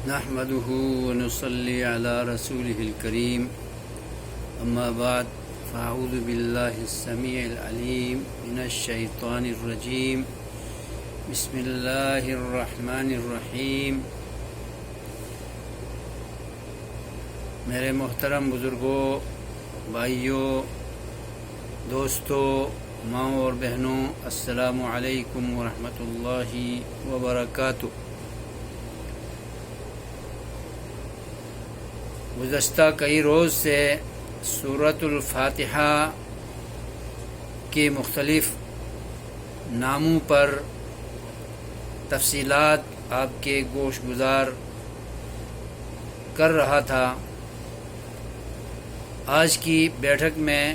نحمده ونصلي على رسوله الكريم اما بعد فاعوذ بالله السميع العليم من الشيطان الرجيم بسم الله الرحمن الرحیم۔ میرے محترم بزرگوں، بھائیوں، دوستوں، ماؤں اور بہنوں، السلام علیکم ورحمۃ اللہ وبرکاتہ۔ گزشتہ کئی روز سے سورۃ الفاتحہ کے مختلف ناموں پر تفصیلات آپ کے گوش گزار کر رہا تھا۔ آج کی بیٹھک میں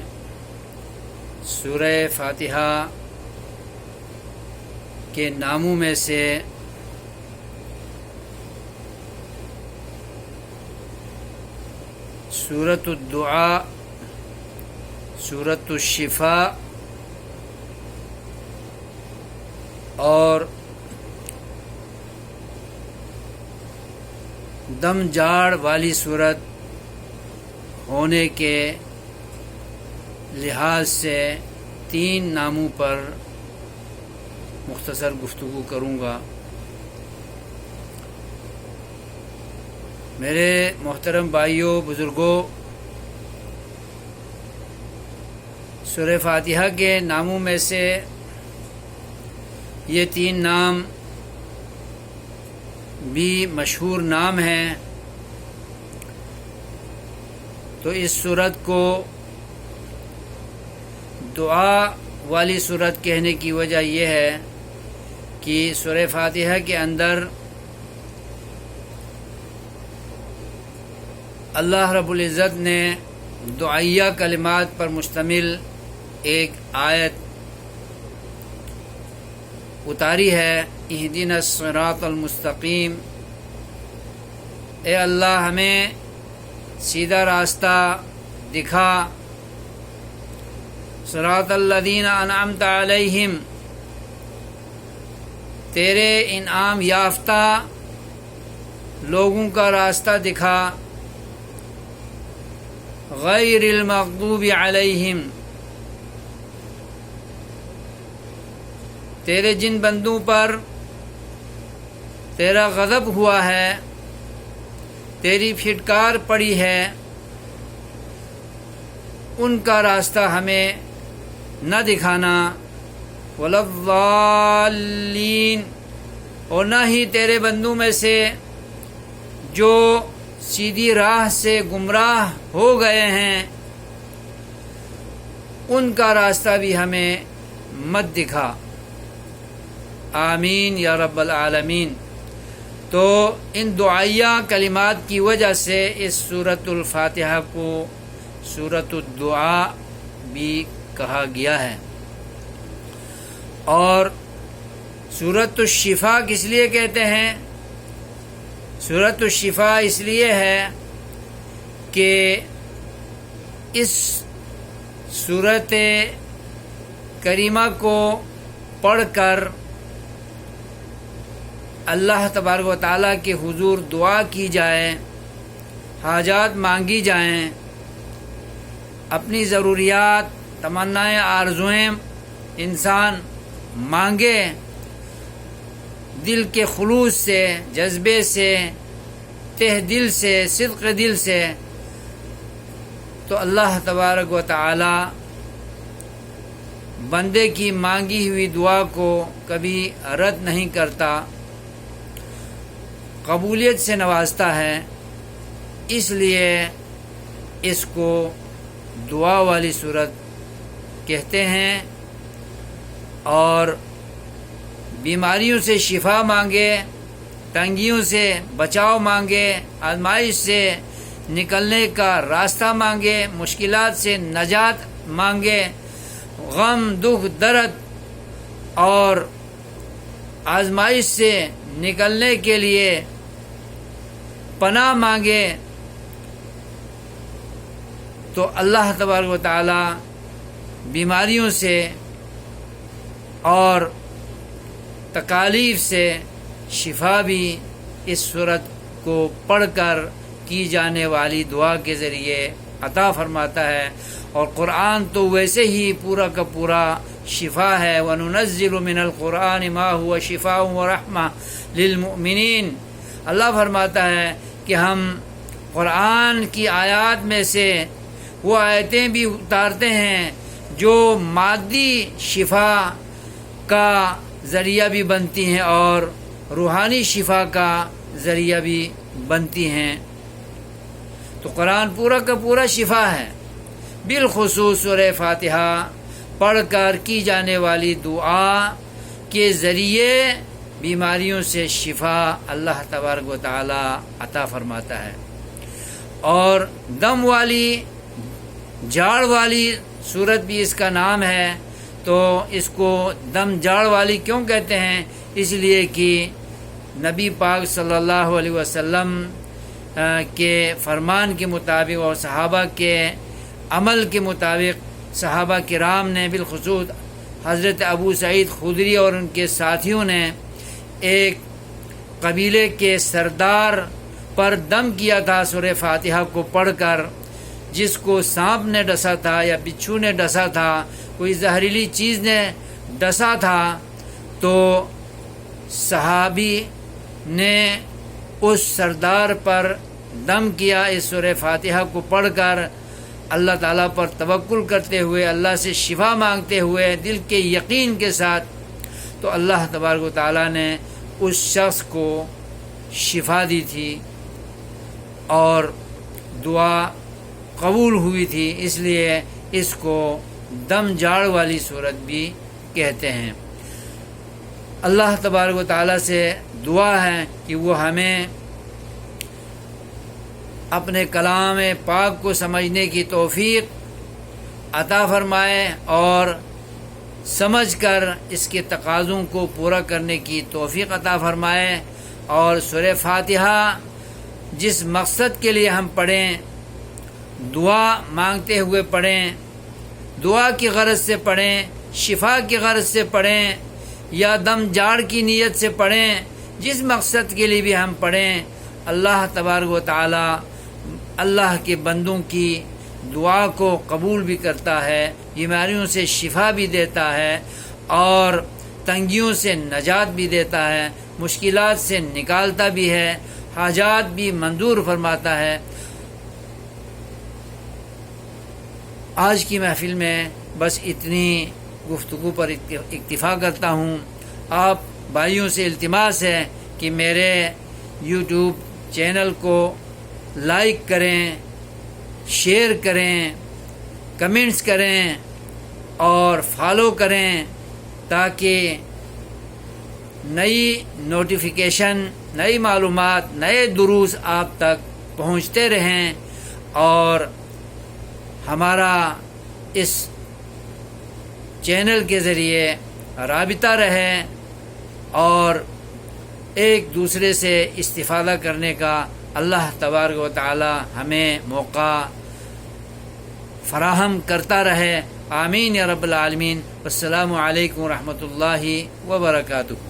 سورہ فاتحہ کے ناموں میں سے سورۃ الدعاء، سورۃ الشفاء اور دم جاڑ والی صورت ہونے کے لحاظ سے 3 ناموں پر مختصر گفتگو کروں گا۔ میرے محترم بھائیوں، بزرگوں، سورہ فاتحہ کے ناموں میں سے یہ 3 نام بھی مشہور نام ہیں، تو اس سورت کو دعا والی سورت کہنے کی وجہ یہ ہے کہ سورہ فاتحہ کے اندر اللہ رب العزت نے دعائیہ کلمات پر مشتمل ایک آیت اتاری ہے، اہدنا الصراط المستقیم۔ اے اللہ، ہمیں سیدھا راستہ دکھا، صراط الذین انعمت علیہم، تیرے انعام یافتہ لوگوں کا راستہ دکھا، غیر المغضوب علیہم، تیرے جن بندوں پر تیرا غضب ہوا ہے، تیری پھٹکار پڑی ہے، ان کا راستہ ہمیں نہ دکھانا، ولا الضالین، اور نہ ہی تیرے بندوں میں سے جو سیدھی راہ سے گمراہ ہو گئے ہیں ان کا راستہ بھی ہمیں مت دکھا، آمین یا رب العالمین۔ تو ان دعائیہ کلمات کی وجہ سے اس سورۃ الفاتحہ کو سورۃ الدعاء بھی کہا گیا ہے۔ اور سورۃ الشفاء کس لیے کہتے ہیں؟ سورۃ الشفاء اس لیے ہے کہ اس سورۃ کریمہ کو پڑھ کر اللہ تبارک و تعالیٰ کے حضور دعا کی جائے، حاجات مانگی جائیں، اپنی ضروریات، تمنائیں، آرزوئیں انسان مانگے دل کے خلوص سے، جذبے سے، تہ دل سے، صدق دل سے، تو اللہ تبارک و تعالی بندے کی مانگی ہوئی دعا کو کبھی رد نہیں کرتا، قبولیت سے نوازتا ہے۔ اس لیے اس کو دعا والی صورت کہتے ہیں۔ اور بیماریوں سے شفا مانگے، تنگیوں سے بچاؤ مانگے، آزمائش سے نکلنے کا راستہ مانگے، مشکلات سے نجات مانگے، غم، دکھ، درد اور آزمائش سے نکلنے کے لیے پناہ مانگے، تو اللہ تبارک و تعالی بیماریوں سے اور تکالیف سے شفا بھی اس صورت کو پڑھ کر کی جانے والی دعا کے ذریعے عطا فرماتا ہے. اور قرآن تو ویسے ہی پورا کا پورا شفا ہے. وَنُنَزِّلُ مِنَ الْقُرْآنِ مَا هُوَ شِفَاءٌ وَرَحْمَةٌ لِلْمُؤْمِنِينَ. اللہ فرماتا ہے کہ ہم قرآن کی آیات میں سے وہ آیتیں بھی اتارتے ہیں جو مادی شفا کا ذریعہ بھی بنتی ہیں اور روحانی شفا کا ذریعہ بھی بنتی ہیں. تو قرآن پورا کا پورا شفا ہے. بالخصوص سورہ فاتحہ پڑھ کر کی جانے والی دعا کے ذریعے بیماریوں سے شفا اللہ تبارک و تعالی عطا فرماتا ہے. اور دم والی جاڑ والی صورت بھی اس کا نام ہے. تو اس کو دم جاڑ والی کیوں کہتے ہیں؟ اس لیے کہ نبی پاک صلی اللہ علیہ وسلم کے فرمان کے مطابق اور صحابہ کے عمل کے مطابق صحابہ کرام نے بالخصوص حضرت ابو سعید خدری اور ان کے ساتھیوں نے ایک قبیلے کے سردار پر دم کیا تھا سورہ فاتحہ کو پڑھ کر. جس کو سانپ نے ڈسا تھا یا بچھو نے ڈسا تھا، کوئی زہریلی چیز نے ڈسا تھا، تو صحابی نے اس سردار پر دم کیا اس سورہ فاتحہ کو پڑھ کر، اللہ تعالیٰ پر توکل کرتے ہوئے، اللہ سے شفا مانگتے ہوئے دل کے یقین کے ساتھ. تو اللہ تبارک و تعالیٰ نے اس شخص کو شفا دی تھی اور دعا قبول ہوئی تھی. اس لیے اس کو دم جاڑ والی صورت بھی کہتے ہیں. اللہ تبارک و تعالیٰ سے دعا ہے کہ وہ ہمیں اپنے کلام پاک کو سمجھنے کی توفیق عطا فرمائے اور سمجھ کر اس کے تقاضوں کو پورا کرنے کی توفیق عطا فرمائے. اور سورہ فاتحہ جس مقصد کے لیے ہم پڑھیں، دعا مانگتے ہوئے پڑھیں، دعا کی غرض سے پڑھیں، شفا کی غرض سے پڑھیں یا دم جاڑ کی نیت سے پڑھیں، جس مقصد کے لیے بھی ہم پڑھیں، اللہ تبارک و تعالی اللہ کے بندوں کی دعا کو قبول بھی کرتا ہے، بیماریوں سے شفا بھی دیتا ہے اور تنگیوں سے نجات بھی دیتا ہے، مشکلات سے نکالتا بھی ہے، حاجات بھی منظور فرماتا ہے. آج کی محفل میں بس اتنی گفتگو پر اکتفا کرتا ہوں. آپ بھائیوں سے التماس ہے کہ میرے یوٹیوب چینل کو لائک کریں، شیئر کریں، کمنٹس کریں اور فالو کریں تاکہ نئی نوٹیفیکیشن، نئی معلومات، نئے دروس آپ تک پہنچتے رہیں اور ہمارا اس چینل کے ذریعے رابطہ رہے اور ایک دوسرے سے استفادہ کرنے کا اللہ تبارک و تعالی ہمیں موقع فراہم کرتا رہے. آمین یا رب العالمین. السلام علیکم ورحمۃ اللہ وبرکاتہ.